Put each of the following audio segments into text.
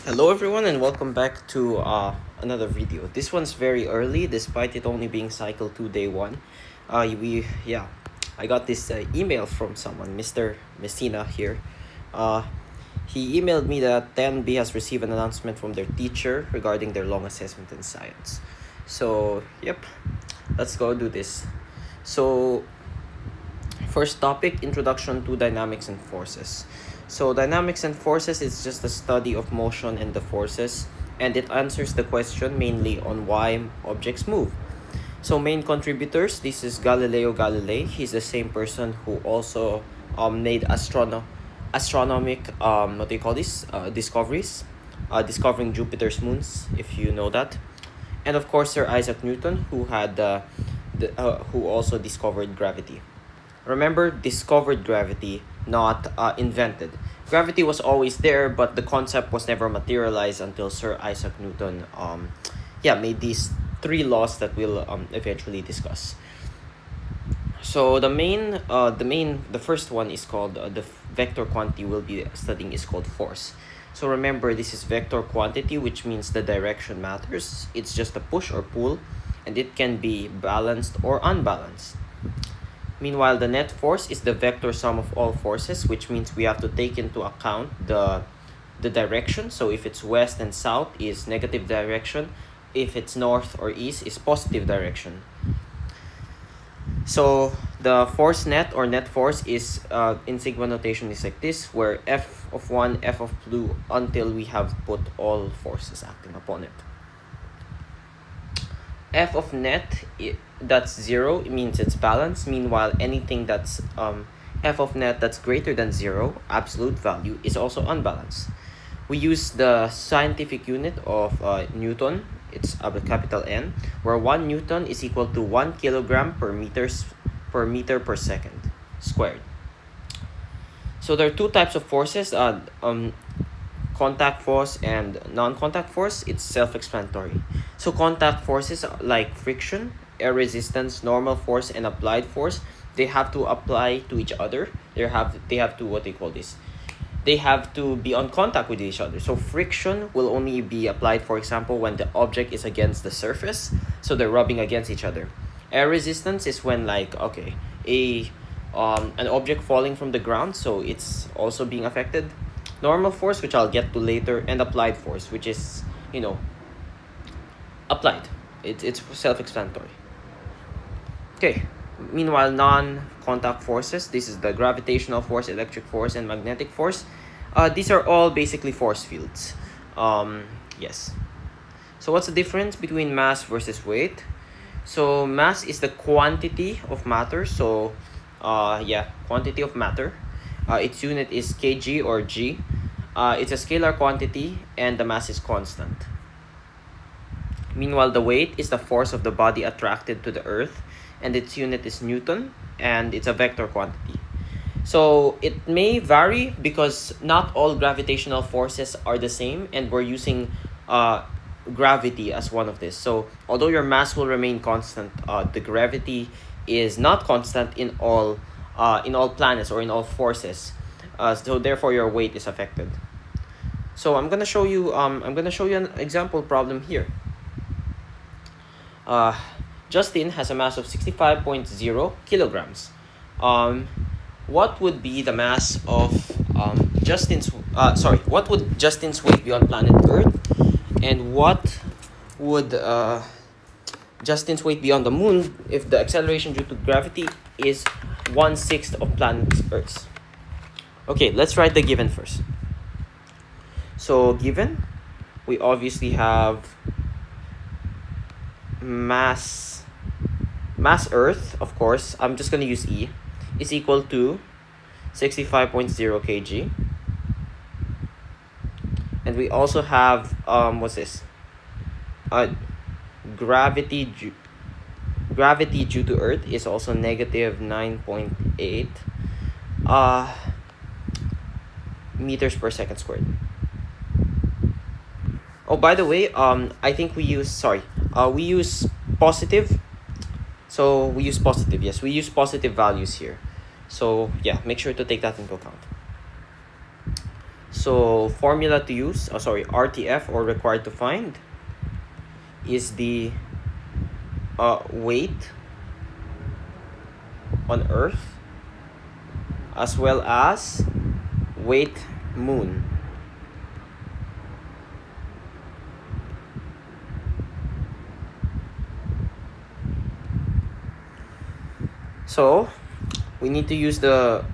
Hello everyone and welcome back to another video. This one's very early despite it only being cycle 2 day 1. I got this email from someone, Mr. Messina here. Uh, he emailed me that 10B has received an announcement from their teacher regarding their long assessment in science. So, yep, let's go do this. So, first topic, introduction to dynamics and forces. So dynamics and forces is just the study of motion and the forces, and it answers the question mainly on why objects move. So main contributors, this is Galileo Galilei. He's the same person who also made astronomic discoveries, discovering Jupiter's moons, if you know that. And of course Sir Isaac Newton, who also discovered gravity. Remember, discovered gravity, not invented. Gravity was always there, but the concept was never materialized until Sir Isaac Newton made these three laws that we'll eventually discuss. So the first one is called the vector quantity we'll be studying is called force. So remember, this is vector quantity, which means the direction matters. It's just a push or pull, and it can be balanced or unbalanced. Meanwhile, the net force is the vector sum of all forces, which means we have to take into account the direction. So if it's west and south is negative direction, if it's north or east is positive direction. So the force net or net force is in sigma notation is like this, where F of 1, F of 2 until we have put all forces acting upon it. F of net, that's 0, it means it's balanced. Meanwhile, anything that's F of net that's greater than 0, absolute value, is also unbalanced. We use the scientific unit of Newton. It's a capital N, where 1 Newton is equal to 1 kilogram per meter per second squared. So there are two types of forces, contact force and non-contact force. It's self-explanatory. So contact forces like friction, air resistance, normal force, and applied force, they have to apply to each other. They have to they have to be on contact with each other. So friction will only be applied, for example, when the object is against the surface, so they're rubbing against each other. Air resistance is when an object falling from the ground, so it's also being affected. Normal force, which I'll get to later, and applied force, which is applied. It's self-explanatory. Okay. Meanwhile, non-contact forces, this is the gravitational force, electric force, and magnetic force. These are all basically force fields. Yes. So what's the difference between mass versus weight? So mass is the quantity of matter. So quantity of matter. Its unit is kg or g. It's a scalar quantity and the mass is constant. Meanwhile, the weight is the force of the body attracted to the earth, and its unit is Newton, and it's a vector quantity. So it may vary because not all gravitational forces are the same, and we're using gravity as one of this. So although your mass will remain constant, the gravity is not constant in all planets or in all forces. So therefore your weight is affected. So I'm gonna show you an example problem here. Justin has a mass of 65.0 kilograms. What would be the mass of what would Justin's weight be on planet Earth, and what would Justin's weight be on the moon if the acceleration due to gravity is 1/6 of planet Earth's? Okay, let's write the given first. So given, we obviously have mass Earth, of course, I'm just going to use E, is equal to 65.0 kg. And we also have, gravity due to Earth is also negative 9.8 meters per second squared. Oh, by the way, I think we use positive. So we use positive, yes, we use positive values here. So yeah, make sure to take that into account. So formula to use, RTF, or required to find, is the weight on Earth as well as weight moon. So we need to use the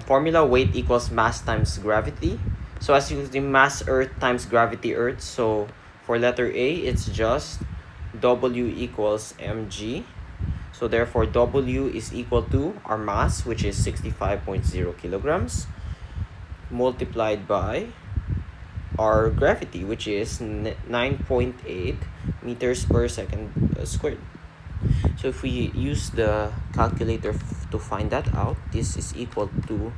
formula weight equals mass times gravity. So as use the mass Earth times gravity Earth. So for letter A, it's just W equals mg. So therefore W is equal to our mass, which is 65.0 kilograms, multiplied by our gravity, which is 9.8 meters per second squared. So if we use the calculator to find that out, this is equal to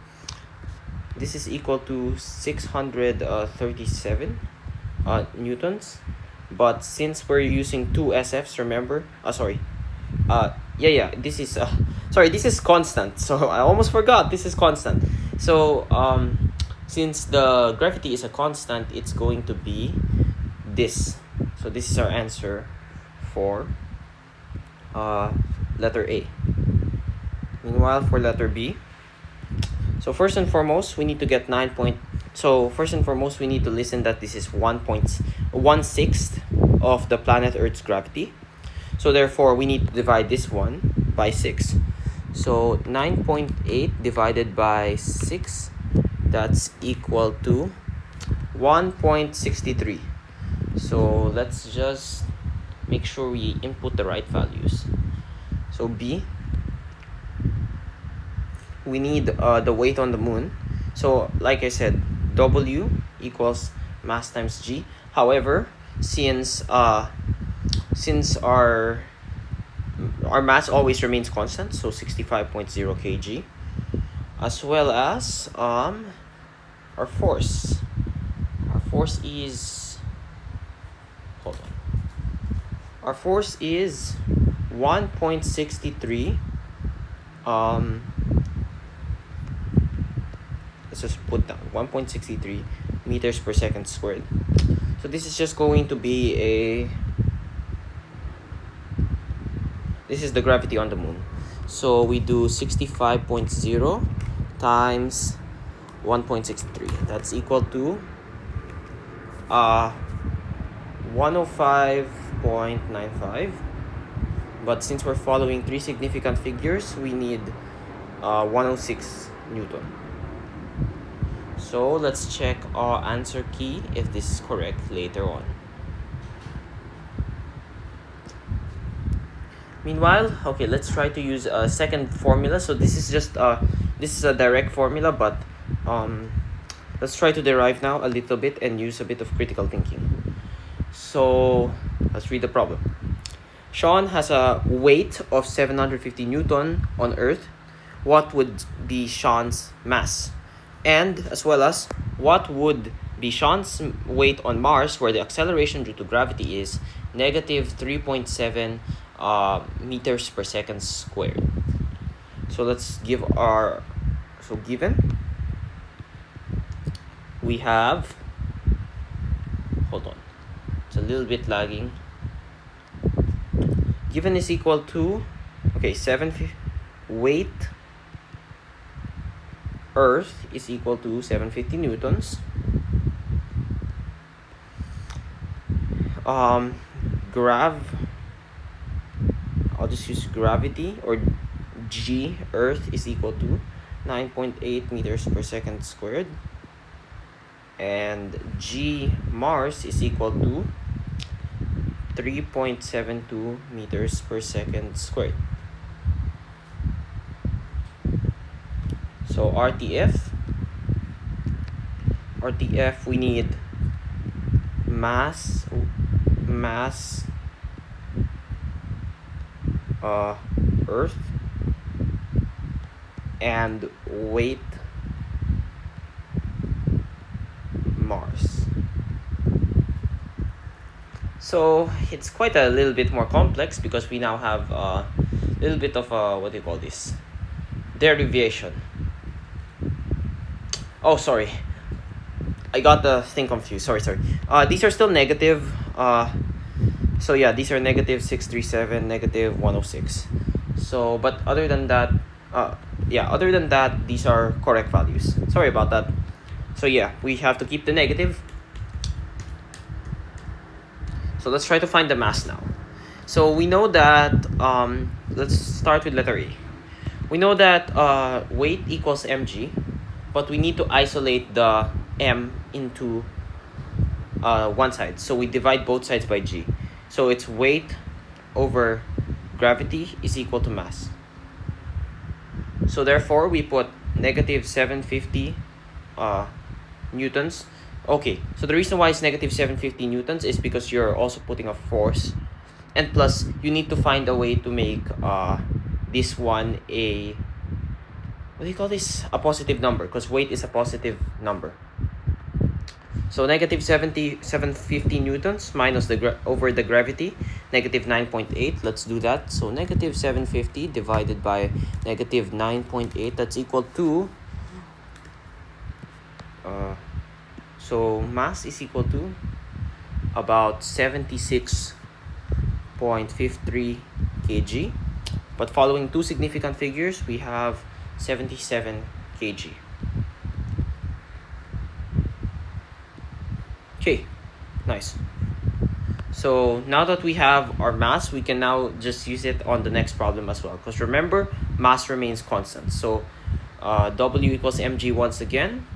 637 newtons. But since we're using two SFs, remember, this is this is constant. So I almost forgot, this is constant. So since the gravity is a constant, it's going to be this. So this is our answer for letter A. Meanwhile, for letter B, so first and foremost, we need to get we need to listen that this is 1/6 of the planet Earth's gravity. So therefore, we need to divide this one by 6. So 9.8 divided by 6, that's equal to 1.63. So let's just make sure we input the right values. So B, we need the weight on the moon. So like I said, W equals mass times G. However, since our mass always remains constant, so 65.0 kg, as well as our force. Our force is Our force is 1.63. Let's just put down 1.63 meters per second squared. So this is just going to be this is the gravity on the moon. So we do 65.0 times 1.63. That's equal to 105.95. But since we're following three significant figures, we need 106 Newton. So let's check our answer key if this is correct later on. Meanwhile, okay, let's try to use a second formula. So this is just this is a direct formula, but let's try to derive now a little bit and use a bit of critical thinking. So let's read the problem. Sean has a weight of 750 Newton on Earth. What would be Sean's mass? And as well as, what would be Sean's weight on Mars, where the acceleration due to gravity is negative 3.7 meters per second squared. So let's give our, given, we have, hold on, it's a little bit lagging. Given is equal to, weight Earth is equal to 750 newtons. I'll just use gravity, or G Earth is equal to 9.8 meters per second squared, and G Mars is equal to 3.72 meters per second squared. So RTF, we need mass Earth and weight Mars. So it's quite a little bit more complex because we now have a little bit of derivation. Oh, sorry. I got the thing confused. Sorry. These are still negative. So yeah, these are negative 637, negative 106. So, but other than that, other than that, these are correct values. Sorry about that. So yeah, we have to keep the negative. So let's try to find the mass now. So we know that, let's start with letter A. We know that weight equals mg, but we need to isolate the m into one side. So we divide both sides by g. So it's weight over gravity is equal to mass. So therefore, we put negative 750 newtons. Okay, so the reason why it's negative 750 newtons is because you're also putting a force. And plus, you need to find a way to make this one a, what do you call this? A positive number, because weight is a positive number. So negative 750 newtons minus over the gravity, negative 9.8. Let's do that. So negative 750 divided by negative 9.8, that's equal to, so mass is equal to about 76.53 kg. But following two significant figures, we have 77 kg. Okay, nice. So now that we have our mass, we can now just use it on the next problem as well. Because remember, mass remains constant. So W equals mg once again.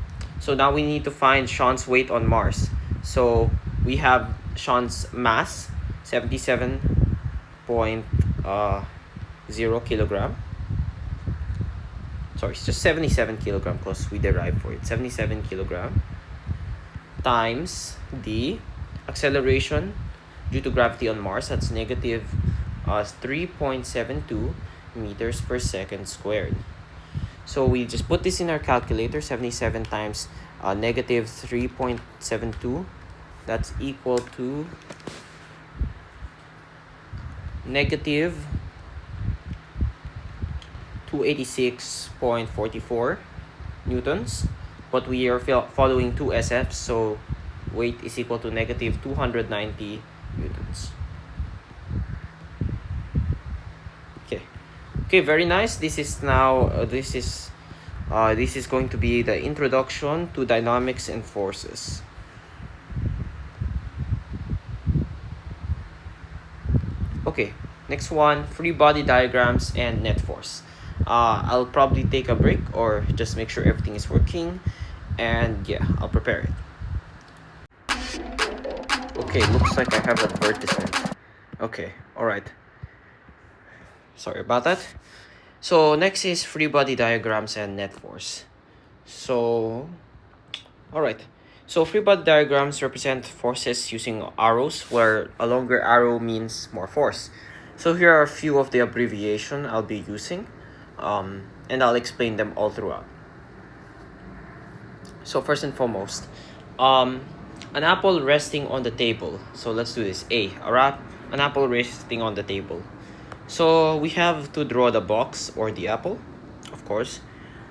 So now we need to find Sean's weight on Mars. So we have Sean's mass, 77.0 kilogram. Sorry, it's just 77 kilogram because we derived for it. 77 kilogram times the acceleration due to gravity on Mars. That's negative 3.72 meters per second squared. So we just put this in our calculator. 77 times negative 3.72. That's equal to negative 286.44 newtons. But we are following two SFs, so weight is equal to negative 290 newtons. Okay, very nice. This is now this is going to be the introduction to dynamics and forces. Okay, next one, free body diagrams and net force. I'll probably take a break or just make sure everything is working, and yeah, I'll prepare it. Okay, looks like I have advertisement. Okay, alright. Sorry about that. So next is free body diagrams and net force. So, alright. So free body diagrams represent forces using arrows, where a longer arrow means more force. So here are a few of the abbreviation I'll be using, and I'll explain them all throughout. So first and foremost, an apple resting on the table. So let's do this. An apple resting on the table. So we have to draw the box or the apple, of course.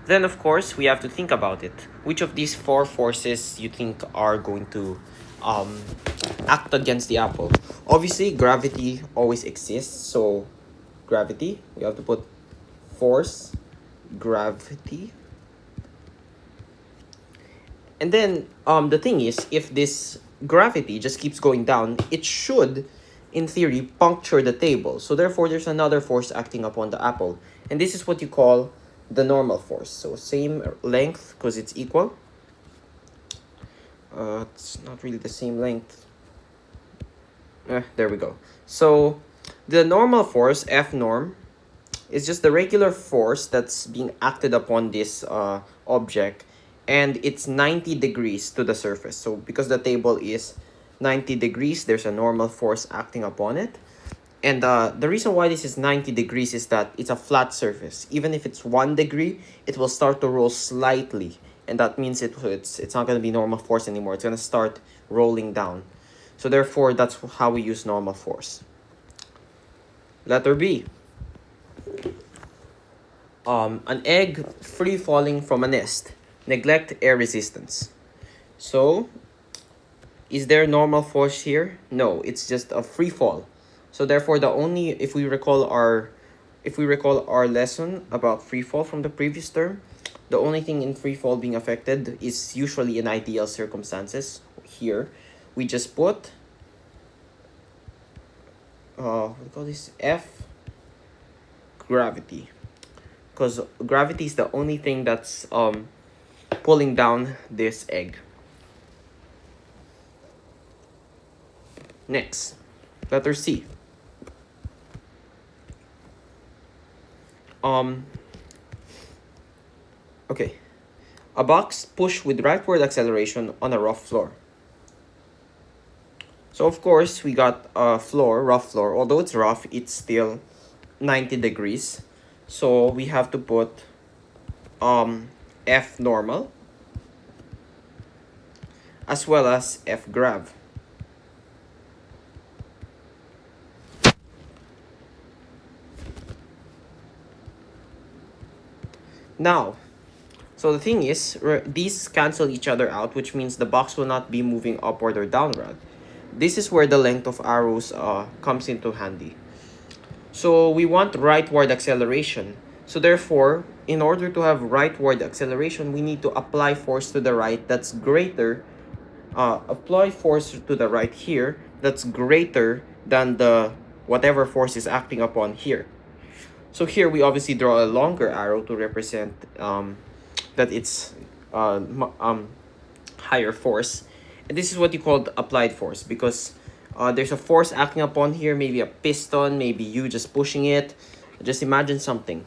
Then, of course, we have to think about it. Which of these four forces you think are going to act against the apple? Obviously, gravity always exists. So gravity, we have to put force, gravity. And then the thing is, if this gravity just keeps going down, it should, in theory, puncture the table. So therefore, there's another force acting upon the apple. And this is what you call the normal force. So same length because it's equal. It's not really the same length. There we go. So the normal force, F norm, is just the regular force that's being acted upon this object, and it's 90 degrees to the surface. So because the table is 90 degrees, there's a normal force acting upon it. And the reason why this is 90 degrees is that it's a flat surface. Even if it's 1 degree, it will start to roll slightly. And that means it's not going to be normal force anymore. It's going to start rolling down. So therefore, that's how we use normal force. Letter B. An egg free falling from a nest. Neglect air resistance. So is there normal force here? No, it's just a free fall. So therefore, the only, if we recall our lesson about free fall from the previous term, the only thing in free fall being affected is usually in ideal circumstances. Here, we just put what do you call this, F gravity, because gravity is the only thing that's pulling down this egg. Next, letter C. Okay, a box pushed with rightward acceleration on a rough floor. So of course we got a floor, rough floor. Although it's rough, it's still 90 degrees. So we have to put F normal as well as F grav. Now, so the thing is, these cancel each other out, which means the box will not be moving upward or downward. This is where the length of arrows comes into handy. So we want rightward acceleration. So therefore, in order to have rightward acceleration, we need to apply force to the right that's greater, apply force to the right here that's greater than the whatever force is acting upon here. So here we obviously draw a longer arrow to represent that it's higher force. And this is what you call applied force, because there's a force acting upon here, maybe a piston, maybe you just pushing it. Just imagine something.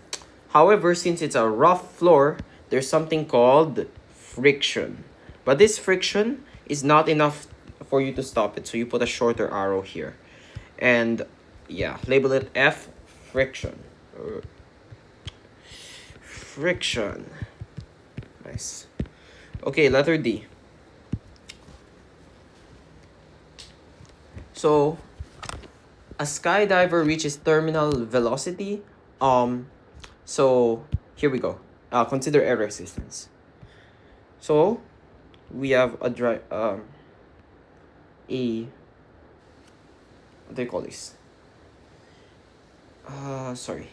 However, since it's a rough floor, there's something called friction. But this friction is not enough for you to stop it, so you put a shorter arrow here. And yeah, label it F, friction. Friction. Nice. Okay, letter D. So a skydiver reaches terminal velocity. So here we go. Consider air resistance. So we have a what do you call this? Sorry.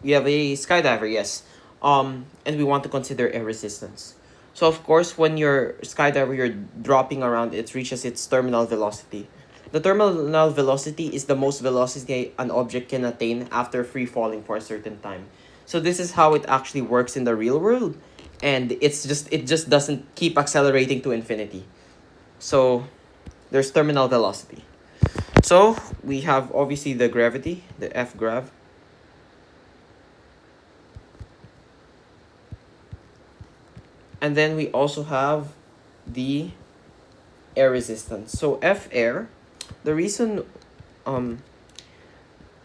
We have a skydiver, yes. And we want to consider air resistance. So of course, when you're skydiver, you're dropping around, it reaches its terminal velocity. The terminal velocity is the most velocity an object can attain after free falling for a certain time. So this is how it actually works in the real world, and it just doesn't keep accelerating to infinity. So there's terminal velocity. So we have obviously the gravity, the F grav. And then we also have the air resistance. So F air, the reason,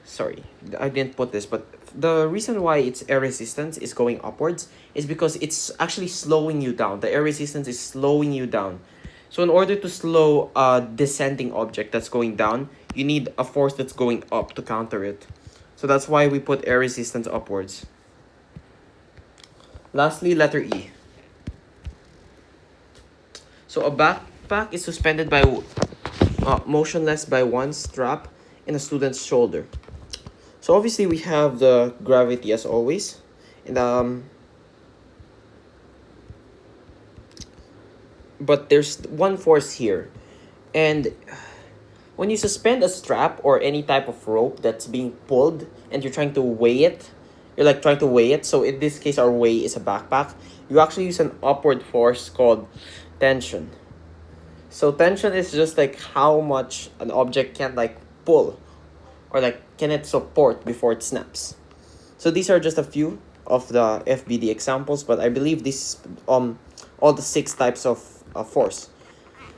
sorry, I didn't put this, but the reason why its air resistance is going upwards is because it's actually slowing you down. The air resistance is slowing you down. So in order to slow a descending object that's going down, you need a force that's going up to counter it. So that's why we put air resistance upwards. Lastly, letter E. So a backpack is suspended by motionless by one strap in a student's shoulder. So obviously we have the gravity as always, and but there's one force here, and when you suspend a strap or any type of rope that's being pulled and you're trying to weigh it, you're like trying to weigh it. So in this case, our weigh is a backpack. You actually use an upward force called tension. So tension is just like how much an object can like pull, or like can it support before it snaps. So these are just a few of the FBD examples, but I believe this all the 6 types of force.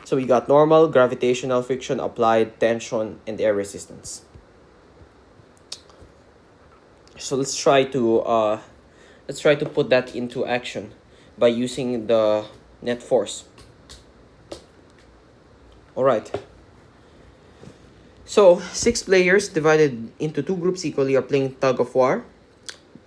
So we got normal, gravitational, friction, applied, tension, and air resistance. So let's try to put that into action by using the net force. All right. So 6 players divided into 2 groups equally are playing tug of war.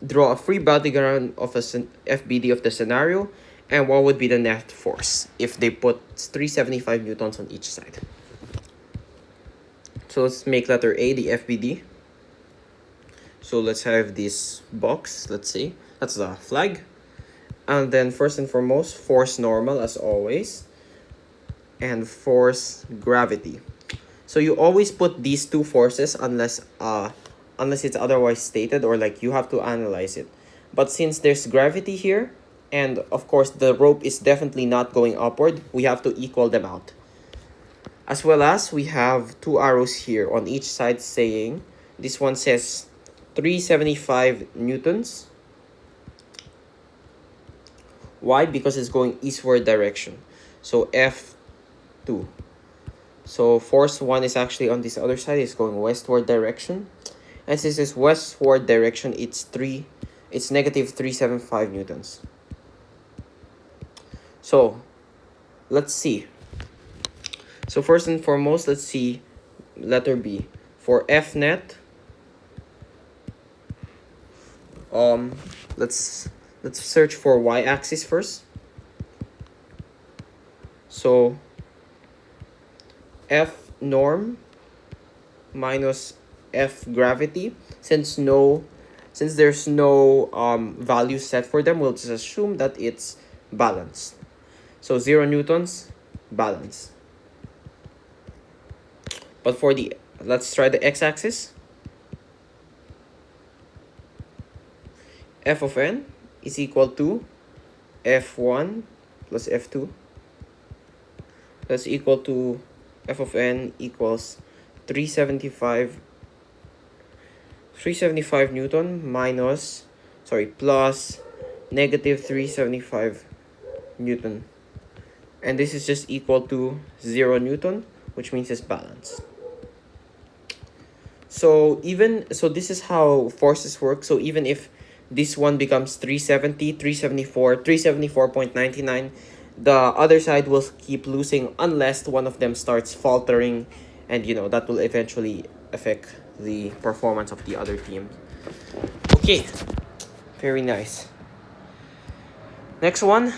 Draw a free battleground of a FBD of the scenario, And what would be the net force if they put 375 newtons on each side? So let's make letter A the FBD. So let's have this box, let's see, that's the flag. And then first and foremost, force normal as always, and force gravity. So you always put these two forces unless it's otherwise stated, or like you have to analyze it. But since there's gravity here, and of course the rope is definitely not going upward, we have to equal them out. As well as we have two arrows here on each side saying, this one says 375 newtons. Why? Because it's going eastward direction. So F2. So force 1 is actually on this other side, it's going westward direction. And since it's westward direction, it's negative 375 newtons. So let's see. So first and foremost, let's see letter B. For F net, let's search for y-axis first. So F norm minus F gravity. Since there's no value set for them, we'll just assume that it's balanced. So 0 newtons, balance. But for let's try the x-axis. F of n is equal to F1 plus F2. That's equal to F of n equals 375 newton plus negative 375 newton. And this is just equal to 0 newton, which means it's balanced. So this is how forces work. So even if this one becomes 370, 374, 374.99, the other side will keep losing unless one of them starts faltering, and that will eventually affect the performance of the other team. Okay, very nice. Next one,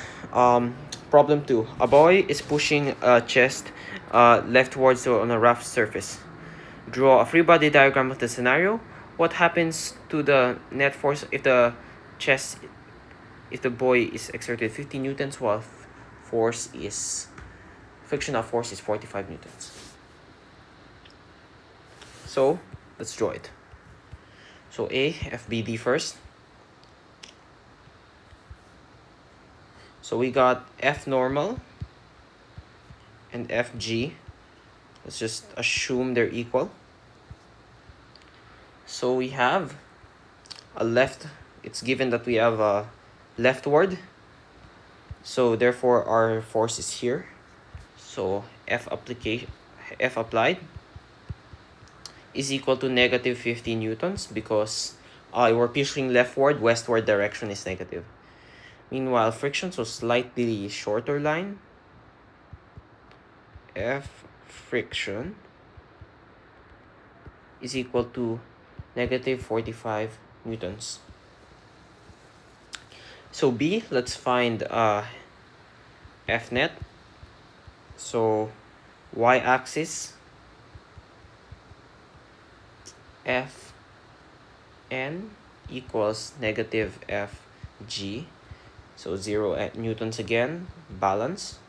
problem 2. A boy is pushing a chest leftwards on a rough surface. Draw a free body diagram of the scenario. What happens to the net force if the boy is exerted 50 newtons while frictional force is 45 newtons? So let's draw it. So A, FBD first. So we got F normal and FG. Let's just assume they're equal. So we have it's given that we have a leftward. So therefore our force is here. So F applied is equal to negative 50 newtons because we're pushing leftward, westward direction is negative. Meanwhile, friction, so slightly shorter line, F friction is equal to negative 45 newtons. So B, let's find F net. So y-axis, F n equals negative Fg. So 0 newtons again, balance.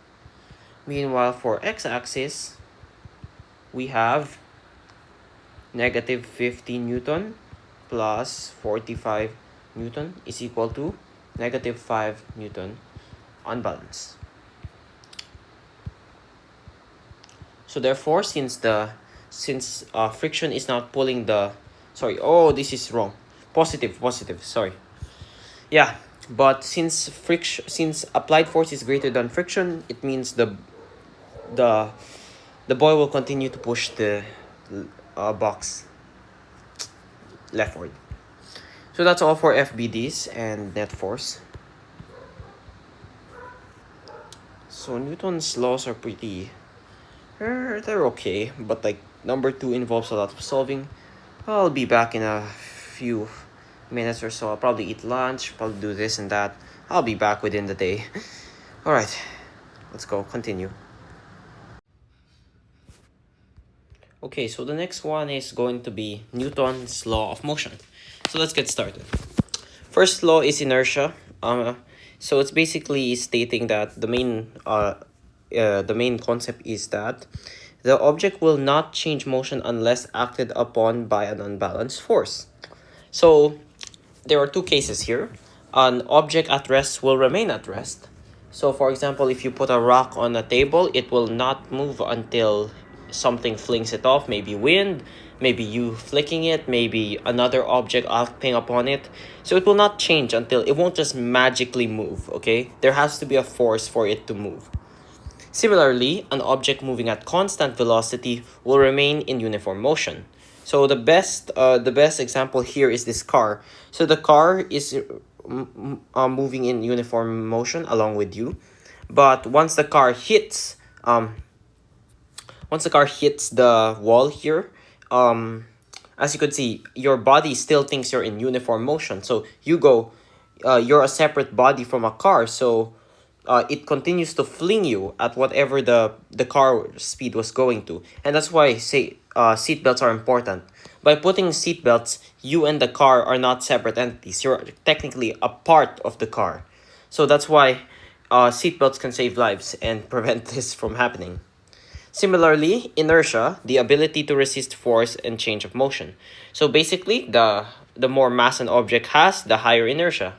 Meanwhile, for x-axis, we have negative 50 newton plus 45 newton is equal to negative 5 newton unbalanced. So therefore, since friction is not pulling this is wrong. Positive, sorry. Yeah, but since applied force is greater than friction, it means the boy will continue to push the box leftward. So that's all for FBDs and net force. So Newton's laws are pretty they're okay, but like number 2 involves a lot of solving. I'll be back in a few minutes or so. I'll probably eat lunch, probably do this and that. I'll be back within the day. All right, let's go continue. Okay, so the next one is going to be Newton's law of motion. So let's get started. First law is inertia. So it's basically stating that the main concept is that the object will not change motion unless acted upon by an unbalanced force. So there are two cases here. An object at rest will remain at rest. So for example, if you put a rock on a table, it will not move until something flings it off, maybe wind, maybe you flicking it, maybe another object acting upon it. So it will not change until it won't just magically move, okay? There has to be a force for it to move. Similarly, an object moving at constant velocity will remain in uniform motion. So the best example here is this car. So the car is moving in uniform motion along with you, but once the car hits the wall here, as you could see, your body still thinks you're in uniform motion. So you're a separate body from a car. So it continues to fling you at whatever the car speed was going to. And that's why seatbelts are important. By putting seatbelts, you and the car are not separate entities. You're technically a part of the car. So that's why seatbelts can save lives and prevent this from happening. Similarly, inertia, the ability to resist force and change of motion. So basically, the more mass an object has, the higher inertia.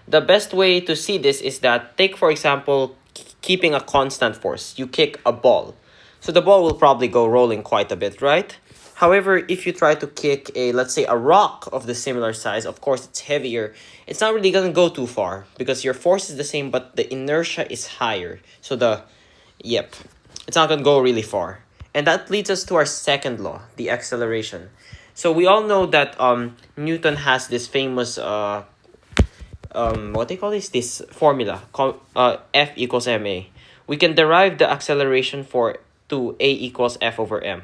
The best way to see this is that, take for example, keeping a constant force. You kick a ball. So the ball will probably go rolling quite a bit, right? However, if you try to kick let's say a rock of the similar size, of course it's heavier, it's not really going to go too far because your force is the same, but the inertia is higher. So it's not going to go really far. And that leads us to our second law, the acceleration. So we all know that Newton has this famous what they call this formula called F equals ma. We can derive the acceleration to A equals F over m,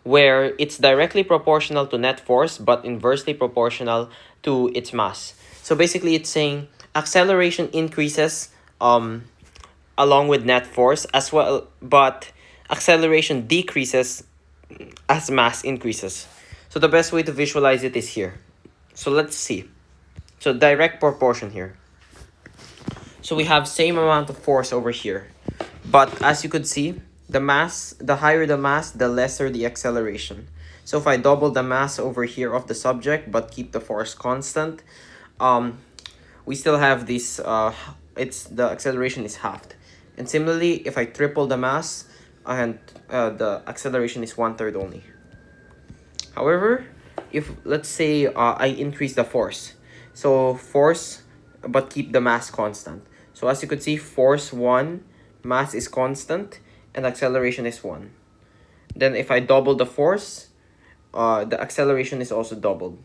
where it's directly proportional to net force but inversely proportional to its mass. So basically it's saying acceleration increases along with net force as well, but acceleration decreases as mass increases. So the best way to visualize it is here. So let's see. So direct proportion here. So we have same amount of force over here. But as you could see, the higher the mass, the lesser the acceleration. So if I double the mass over here of the subject but keep the force constant, we still have this the acceleration is halved. And similarly, if I triple the mass, and the acceleration is 1/3 only. However, if let's say I increase the force, so force but keep the mass constant. So as you could see, force 1, mass is constant, and acceleration is 1. Then if I double the force, the acceleration is also doubled.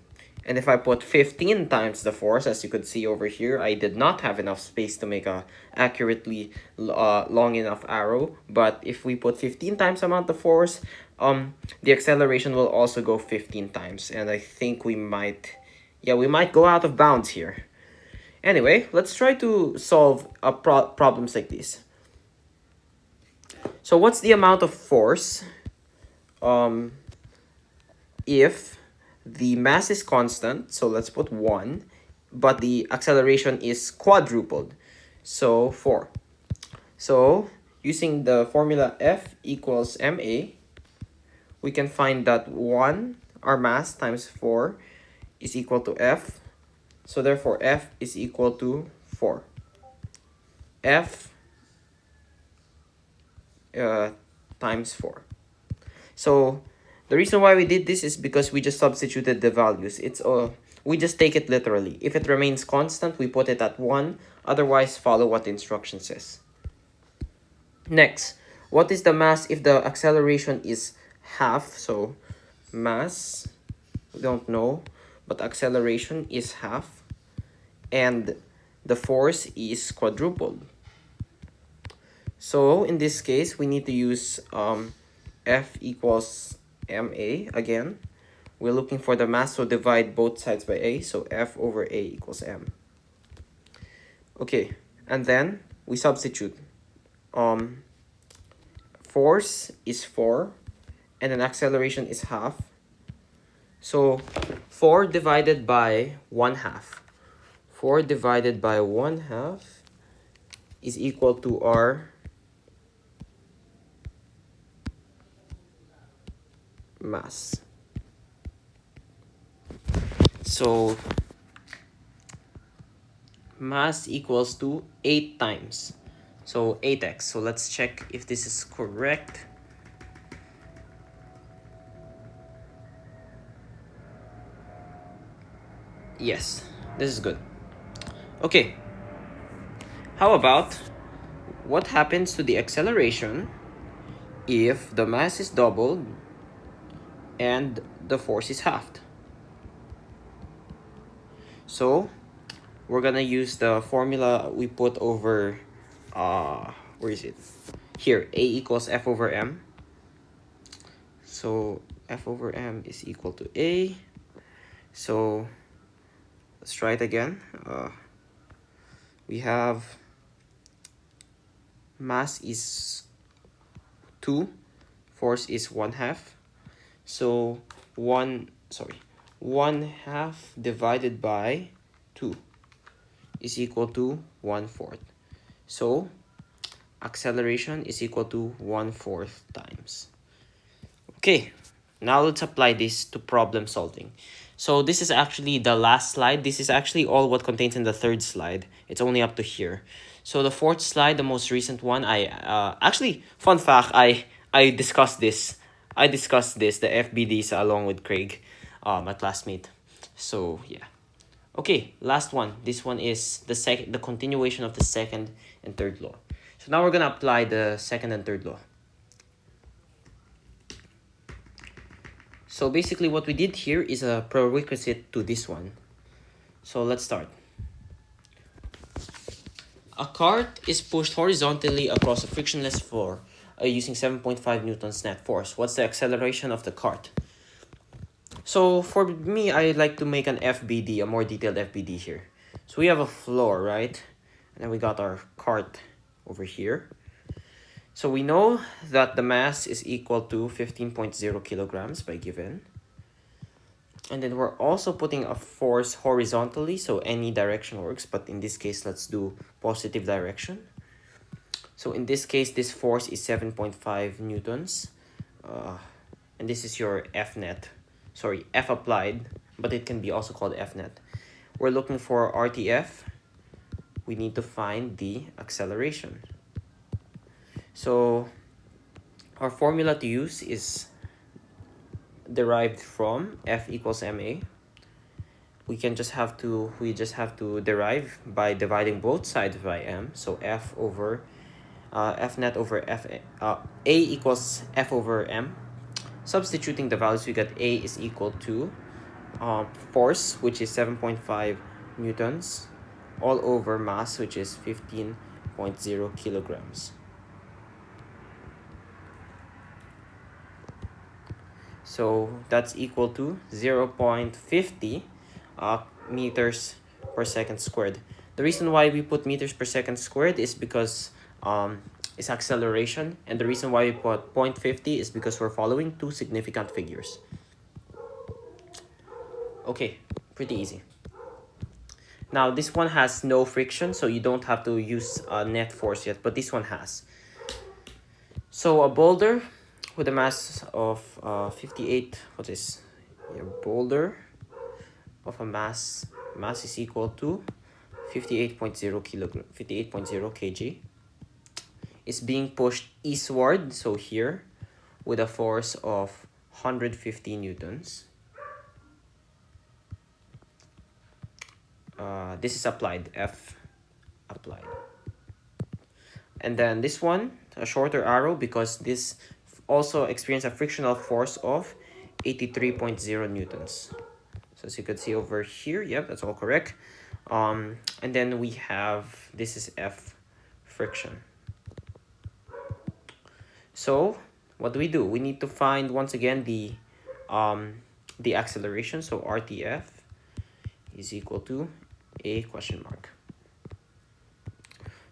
And if I put 15 times the force, as you could see over here, I did not have enough space to make a accurately long enough arrow. But if we put 15 times amount of force, the acceleration will also go 15 times. And I think we might go out of bounds here. Anyway, let's try to solve problems like this. So what's the amount of force if the mass is constant? So let's put 1, but the acceleration is quadrupled. So 4. So using the formula F equals ma, we can find that 1, our mass, times 4 is equal to F. So therefore F is equal to 4. F times 4. So the reason why we did this is because we just substituted the values. We just take it literally. If it remains constant, we put it at 1. Otherwise, follow what the instruction says. Next, what is the mass if the acceleration is half? So mass, we don't know, but acceleration is half, and the force is quadrupled. So in this case, we need to use F equals ma again. We're looking for the mass, so divide both sides by a. So F over a equals m. Okay, and then we substitute. Force is 4 and then acceleration is half. So 4 divided by 1/2. 4 divided by 1/2 is equal to our mass. So mass equals to 8 times. So 8x. So let's check if this is correct. Yes, this is good. Okay. How about what happens to the acceleration if the mass is doubled and the force is halved? So we're gonna use the formula we put over, where is it? Here, A equals F over M. So F over M is equal to A. So let's try it again. We have mass is 2, force is 1/2. So 1/2 divided by 2 is equal to 1/4. So acceleration is equal to 1/4 times. Okay, now let's apply this to problem solving. So this is actually the last slide. This is actually all what contains in the third slide. It's only up to here. So the fourth slide, the most recent one, actually, fun fact, I discussed this. I discussed this, the FBDs, along with Craig, my classmate. So yeah. Okay, last one. This one is the continuation of the second and third law. So now we're gonna apply the second and third law. So basically what we did here is a prerequisite to this one. So let's start. A cart is pushed horizontally across a frictionless floor using 7.5 newtons net force. What's the acceleration of the cart? So for me, I like to make an FBD, a more detailed FBD here. So we have a floor, right? And then we got our cart over here. So we know that the mass is equal to 15.0 kilograms by given. And then we're also putting a force horizontally, so any direction works, but in this case, let's do positive direction. So in this case, this force is 7.5 newtons. And this is your F net. Sorry, F applied, but it can be also called F net. We're looking for RTF. We need to find the acceleration. So our formula to use is derived from F equals ma. We just have to derive by dividing both sides by m. So F over F net over F A equals F over m. Substituting the values, we get A is equal to force, which is 7.5 newtons, all over mass, which is 15.0 kilograms. So that's equal to 0.50 meters per second squared. The reason why we put meters per second squared is because it's acceleration, and the reason why we put 0.50 is because we're following two significant figures. Okay, pretty easy. Now this one has no friction, so you don't have to use net force yet, but this one has. So a boulder with a mass of 58, what is a boulder of a mass is equal to 58.0 kilogram, 58.0 kg, is being pushed eastward, so here, with a force of 150 newtons. This is applied, F applied. And then this one, a shorter arrow, because this also experienced a frictional force of 83.0 newtons. So as you can see over here, yep, that's all correct. And then we have, this is F friction. So what do? We need to find once again the acceleration. So RTF is equal to a question mark.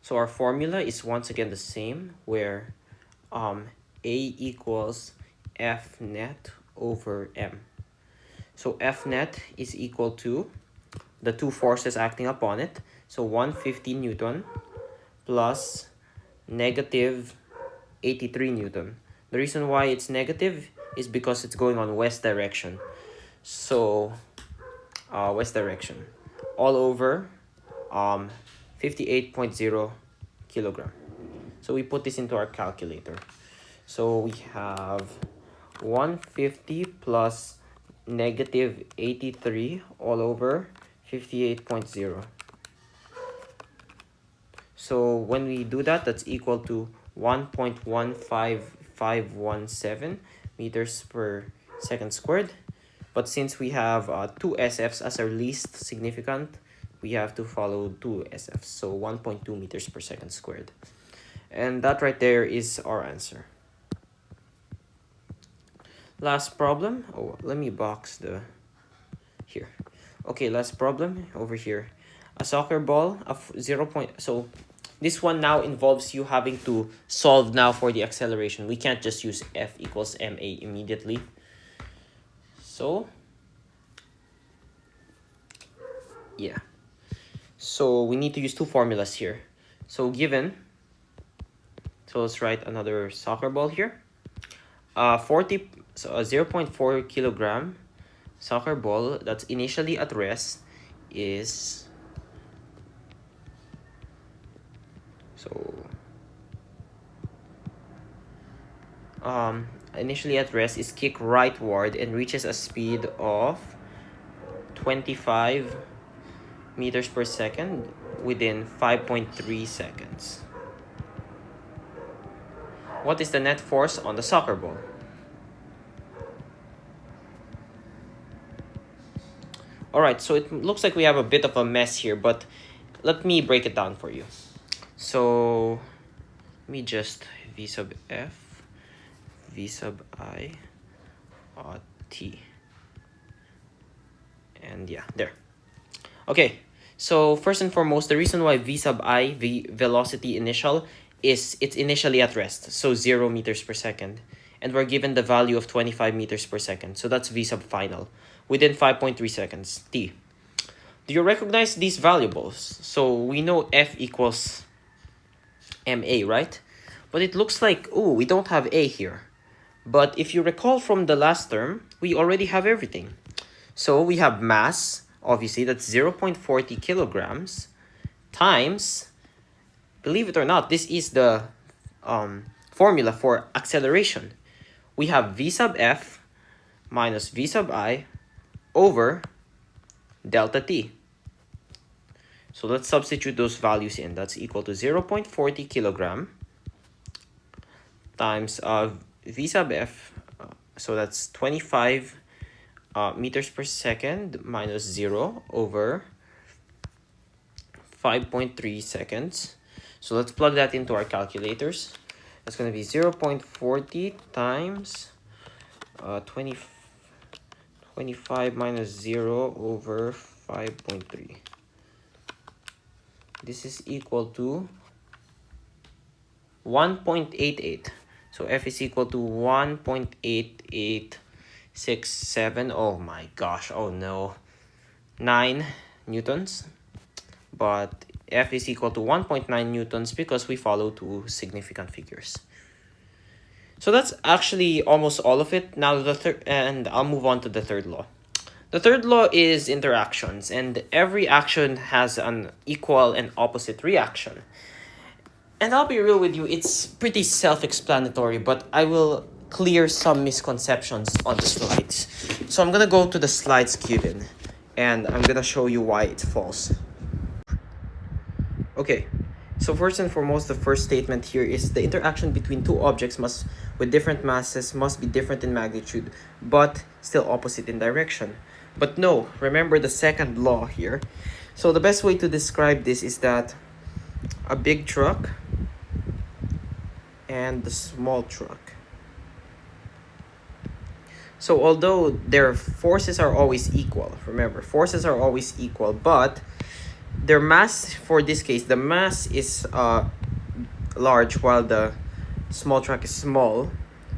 So our formula is once again the same, where A equals F net over M. So F net is equal to the two forces acting upon it. So 150 Newton plus negative 83 Newton. The reason why it's negative is because it's going on west direction. So west direction all over 58.0 kilogram. So we put this into our calculator. So we have 150 plus negative 83 all over 58.0. So when we do that, that's equal to 1.15517 meters per second squared. But since we have two SFs as our least significant, we have to follow two SFs. So 1.2 meters per second squared. And that right there is our answer. Last problem. Oh, let me box the here. Okay, last problem over here. A soccer ball of 0. So this one now involves you having to solve now for the acceleration. We can't just use F equals ma immediately. So yeah. So we need to use two formulas here. So given, so let's write another soccer ball here. 0.4 kilogram soccer ball that's initially at rest is initially at rest is kicked rightward and reaches a speed of 25 meters per second within 5.3 seconds. What is the net force on the soccer ball? Alright, so it looks like we have a bit of a mess here, but let me break it down for you. So let me just V sub F, V sub I, T. And yeah, there. Okay, so first and foremost, the reason why V sub I, the velocity initial, is it's initially at rest, so 0 meters per second. And we're given the value of 25 meters per second, so that's V sub final, within 5.3 seconds, T. Do you recognize these variables? So we know F equals ma, right? But it looks like, oh, we don't have a here. But if you recall from the last term, we already have everything. So we have mass, obviously, that's 0.40 kilograms, times, believe it or not, this is the formula for acceleration. We have V sub F minus V sub I over delta T. So let's substitute those values in. That's equal to 0.40 kilogram times V sub F. So that's 25 meters per second minus 0 over 5.3 seconds. So let's plug that into our calculators. That's going to be 0.40 times 25 minus 0 over 5.3. This is equal to 1.88. So F is equal to 1.8867. Oh my gosh, oh no. 9 newtons. But F is equal to 1.9 newtons because we follow two significant figures. So that's actually almost all of it. Now and I'll move on to the third law. The third law is interactions, and every action has an equal and opposite reaction. And I'll be real with you, it's pretty self-explanatory, but I will clear some misconceptions on the slides. So I'm gonna go to the slides given, and I'm gonna show you why it's false. Okay, so first and foremost, the first statement here is the interaction between two objects with different masses must be different in magnitude, but still opposite in direction. But no, remember the second law here. So the best way to describe this is that a big truck and the small truck. So although their forces are always equal, remember, forces are always equal, but their mass, for this case, the mass is large while the small track is small,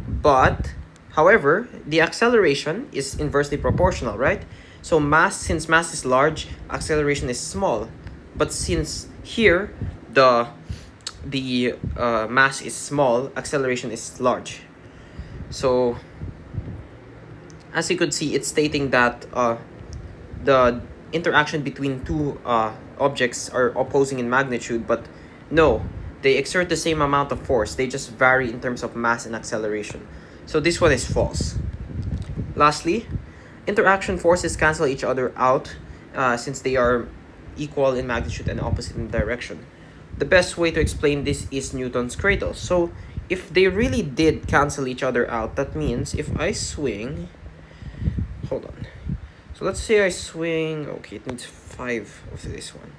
but however the acceleration is inversely proportional, right? So since mass is large, acceleration is small, but since here the mass is small, acceleration is large. So as you could see, it's stating that the interaction between two objects are opposing in magnitude, but no, they exert the same amount of force. They just vary in terms of mass and acceleration. So this one is false. Lastly, interaction forces cancel each other out since they are equal in magnitude and opposite in direction. The best way to explain this is Newton's cradle. So if they really did cancel each other out, that means if I swing, hold on. So let's say I swing, okay, it needs 5 of this one.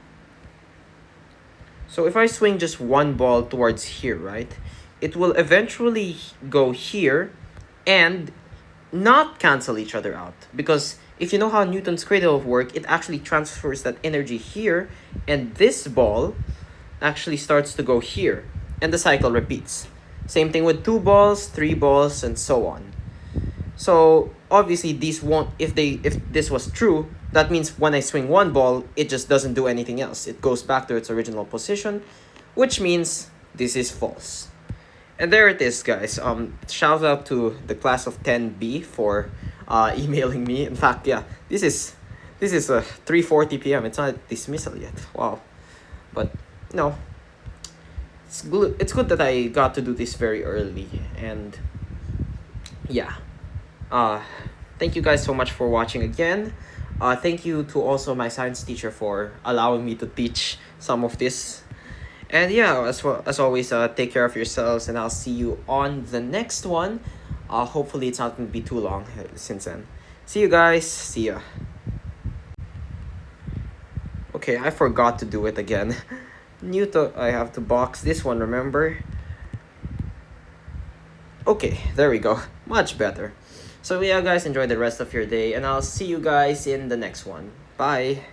So if I swing just one ball towards here, right, it will eventually go here and not cancel each other out. Because if you know how Newton's cradle works, it actually transfers that energy here, and this ball actually starts to go here, and the cycle repeats. Same thing with 2 balls, 3 balls, and so on. So obviously these won't, if this was true, that means when I swing one ball, it just doesn't do anything else. It goes back to its original position, which means this is false. And there it is, guys. Shout out to the class of 10B for emailing me. In fact, yeah, this is 3:40 p.m. It's not dismissal yet. Wow. But no, it's good that I got to do this very early. And yeah, thank you guys so much for watching again. Thank you to also my science teacher for allowing me to teach some of this. And yeah, as always, take care of yourselves, and I'll see you on the next one. Hopefully it's not going to be too long since then. See you guys. See ya. Okay, I forgot to do it again. Newton, I have to box this one, remember? Okay, there we go. Much better. So yeah, guys, enjoy the rest of your day, and I'll see you guys in the next one. Bye.